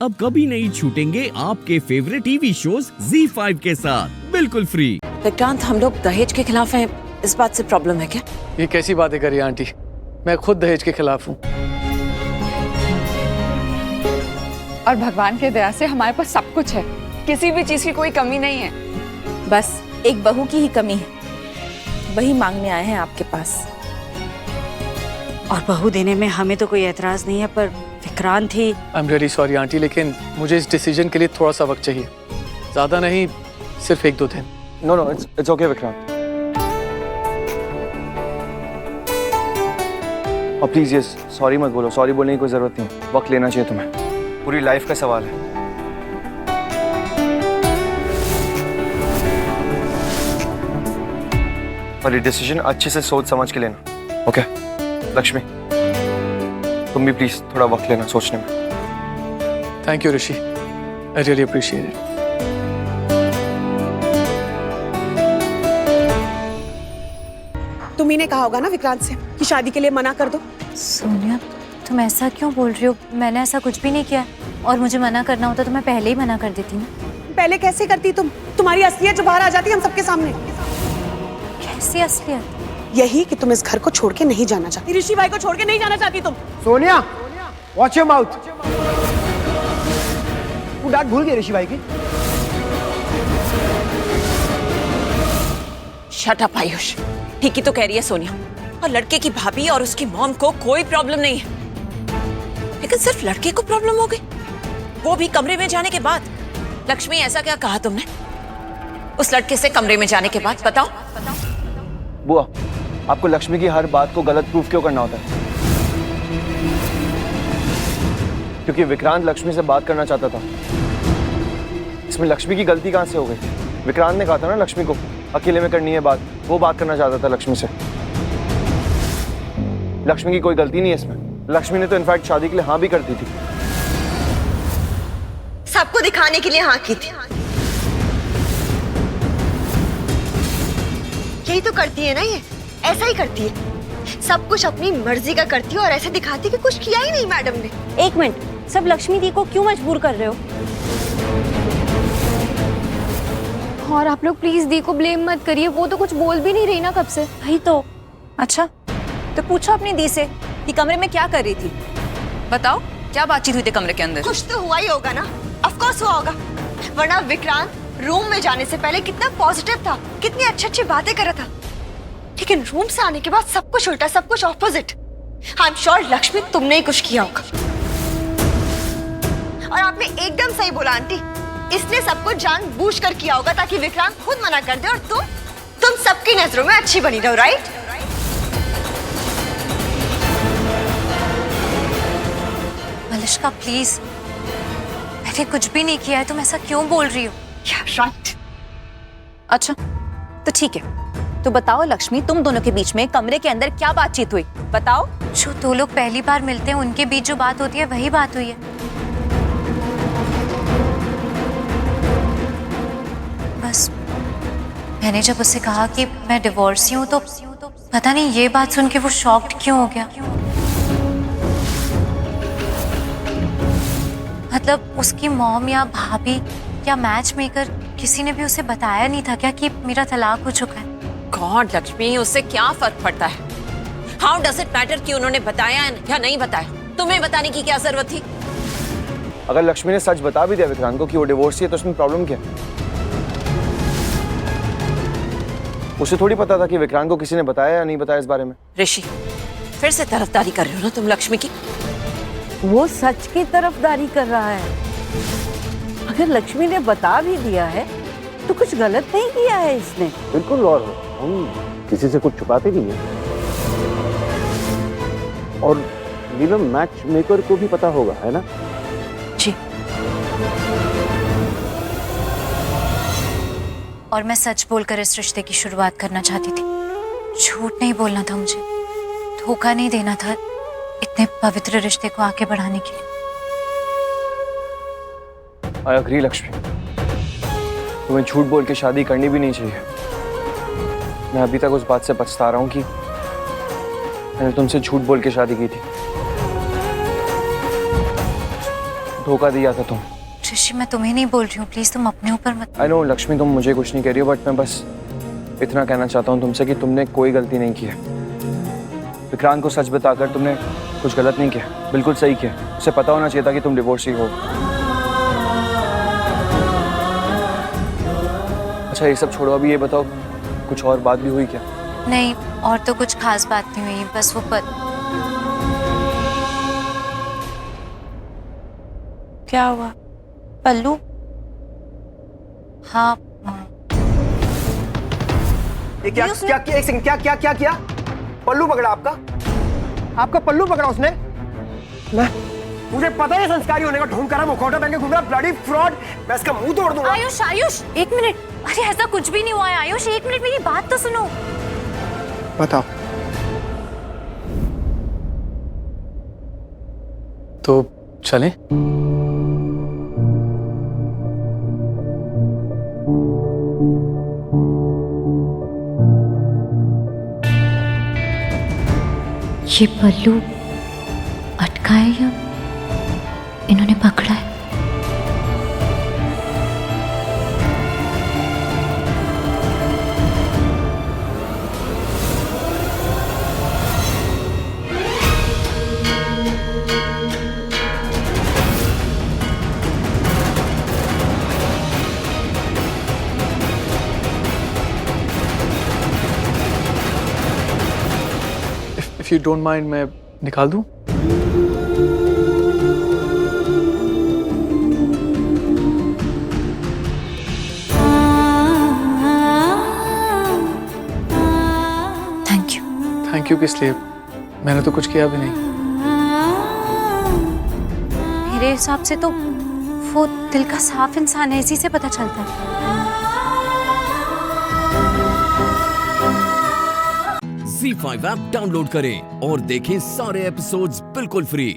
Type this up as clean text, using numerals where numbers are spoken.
अब कभी नहीं छूटेंगे आपके फेवरेट टीवी शोज ZEE5 के साथ बिल्कुल फ्री। विक्रांत, हम लोग दहेज के खिलाफ हैं, इस बात से प्रॉब्लम है क्या? ये कैसी बातें करी आंटी, मैं खुद दहेज के खिलाफ हूँ। और भगवान की दया से हमारे पास सब कुछ है, किसी भी चीज की कोई कमी नहीं है। बस एक बहू की ही कमी है, वही मांगने आए हैं आपके पास। और बहू देने में हमें तो कोई एतराज नहीं है, पर विक्रांत ही। I am really sorry aunty, लेकिन मुझे इस डिसीजन के लिए थोड़ा सा वक्त चाहिए, ज्यादा नहीं, सिर्फ 1-2 दिन। No it's okay Vikrant. और प्लीज ये सॉरी मत बोलो, सॉरी बोलने की कोई जरूरत नहीं, वक्त लेना चाहिए तुम्हें, पूरी लाइफ का सवाल है। और ये डिसीजन अच्छे से सोच समझ के लेना, ओके? लक्ष्मी, तुम भी प्लीज थोड़ा वक्त लेना सोचने में। Thank you Rishi, I really appreciate it. तुम्ही ने कहा होगा ना विक्रांत से कि शादी के लिए मना कर दो। सोनिया, तुम ऐसा क्यों बोल रही हो? मैंने ऐसा कुछ भी नहीं किया, और मुझे मना करना होता तो मैं पहले ही मना कर देती ना। पहले कैसे करती तुम? तुम्हारी असलियत जो बाहर आ जाती हम सबके सामने। कैसी असलियत? यही कि तुम इस घर को छोड़ के नहीं जाना चाहती, ऋषि भाई को छोड़ के नहीं जाना चाहती तुम। Sonia, watch your mouth. तू डांट भूल गई ऋषि भाई की? शट अप आयुष, ठीक ही तो कह रही है सोनिया। और लड़के की भाभी और उसकी मॉम को कोई प्रॉब्लम नहीं है, लेकिन सिर्फ लड़के को प्रॉब्लम हो गई, वो भी कमरे में जाने के बाद। लक्ष्मी, ऐसा क्या कहा तुमने उस लड़के से कमरे में जाने के बाद? बताओ। बुआ, आपको लक्ष्मी की हर बात को गलत प्रूफ क्यों करना होता है? क्योंकि विक्रांत लक्ष्मी से बात करना चाहता था। इसमें लक्ष्मी की गलती कहां से हो गई? विक्रांत ने कहा था ना लक्ष्मी को अकेले में करनी है बात, वो बात करना चाहता था लक्ष्मी से। लक्ष्मी की कोई गलती नहीं है इसमें। लक्ष्मी ने तो इनफैक्ट शादी के लिए हाँ भी कर दी थी, सबको दिखाने के लिए हाँ की थी। यही तो करती है ना, ये ऐसा ही करती है, सब कुछ अपनी मर्जी का करती है और ऐसे दिखाती कि कुछ किया ही नहीं मैडम ने। एक मिनट, सब लक्ष्मी दी को क्यों मजबूर कर रहे हो? और आप लोग प्लीज दी को ब्लेम मत करिए, वो तो कुछ बोल भी नहीं रही ना कब से। वही तो। अच्छा, तो पूछो अपनी दी से कि कमरे में क्या कर रही थी। बताओ, क्या बातचीत हुई थी कमरे के अंदर? कुछ तो हुआ ही होगा ना, ऑफ कोर्स हुआ होगा, वरना विक्रांत रूम में जाने से पहले कितना पॉजिटिव था, कितनी अच्छी बातें कर रहा था, लेकिन रूम से आने के बाद सब कुछ उल्टा, सब कुछ opposite. I am sure Lakshmi, तुमने ही कुछ किया होगा। और आपने एकदम सही बोला आंटी, इसने सब कुछ जानबूझकर किया होगा ताकि विक्रांत खुद मना कर दे और तुम सबकी नजरों में अच्छी बनी रहो, राइट? मलिष्का प्लीज, मैंने कुछ भी नहीं किया है, तुम ऐसा क्यों बोल रही हो? राइट। अच्छा तो ठीक है, तो बताओ लक्ष्मी, तुम दोनों के बीच में कमरे के अंदर क्या बातचीत हुई? बताओ। जो दो लोग पहली बार मिलते हैं उनके बीच जो बात होती है वही बात हुई है। बस मैंने जब उससे कहा कि मैं डिवोर्सी हूँ तो पता नहीं ये बात सुन के वो शॉक्ड क्यों हो गया। मतलब उसकी मॉम या भाभी या मैच मेकर किसी ने भी उसे बताया नहीं था क्या कि मेरा तलाक हो चुका है? गॉड लक्ष्मी, उससे क्या फर्क पड़ता है? हाउ डज इट मैटर कि उन्होंने बताया या नहीं बताया? तुम्हें बताने की क्या जरूरत थी? अगर लक्ष्मी ने सच बता भी दिया विक्रांत को कि वो डिवोर्सी है तो उसमें प्रॉब्लम क्या? उसे थोड़ी पता था कि विक्रांत को किसी ने बताया या नहीं बताया इस बारे में। ऋषि, फिर से तरफदारी कर रहे हो ना तुम लक्ष्मी की? वो सच की तरफदारी कर रहा है। अगर लक्ष्मी ने बता भी दिया है तो कुछ गलत नहीं किया है इसने। बिल्कुल, और हम किसी से कुछ छुपाते नहीं है। और नीलम, मैच मेकर को भी पता होगा, है ना? जी। और मैं सच बोलकर इस रिश्ते की शुरुआत करना चाहती थी, झूठ नहीं बोलना था मुझे, धोखा नहीं देना था इतने पवित्र रिश्ते को आगे बढ़ाने के लिए। आई एग्री लक्ष्मी, तुम्हें झूठ बोल के शादी करनी भी नहीं चाहिए। मैं अभी तक उस बात से पछता रहा हूँ कि मैंने तुमसे झूठ बोल के शादी की थी। धोखा दिया था तुम। ऋषि मैं तुम्हें नहीं बोल रही हूँ, प्लीज तुम अपने ऊपर मत। आई नो लक्ष्मी, तुम मुझे कुछ नहीं कह रही हो, बट मैं बस इतना कहना चाहता हूँ तुमसे कि तुमने कोई गलती नहीं की है। विक्रांत को सच बताकर तुमने कुछ गलत नहीं किया, बिल्कुल सही किया। उसे पता होना चाहिए था कि तुम डिवोर्सी हो। अच्छा ये सब छोड़ो, अभी ये बताओ कुछ और बात भी हुई क्या? नहीं, और तो कुछ खास बात नहीं हुई, बस वो क्या हुआ? पल्लू। हाँ ये क्या क्या क्या एक सेकंड, क्या क्या क्या किया? पल्लू पकड़ा आपका? आपका पल्लू पकड़ा उसने? मुझे पता है संस्कारी होने का ढोंग करा, मुखौटा पहन के घूम रहा, ब्लडी फ्रॉड। मैं इसका मुंह तोड़ दूंगा। आयुष, आयुष एक मिनट, अरे ऐसा कुछ भी नहीं हुआ है आयुष, एक मिनट मेरी बात तो सुनो। बताओ। तो चलें? ये पल्लू अटका है या इन्होंने पकड़ा है? If you don't mind, मैं निकाल दूं? Thank you. थैंक यू किस लिए? मैंने तो कुछ किया भी नहीं। मेरे हिसाब से तो वो दिल का साफ इंसान है, इसी से पता चलता है। Z5 ऐप डाउनलोड करें और देखें सारे एपिसोड्स बिल्कुल फ्री।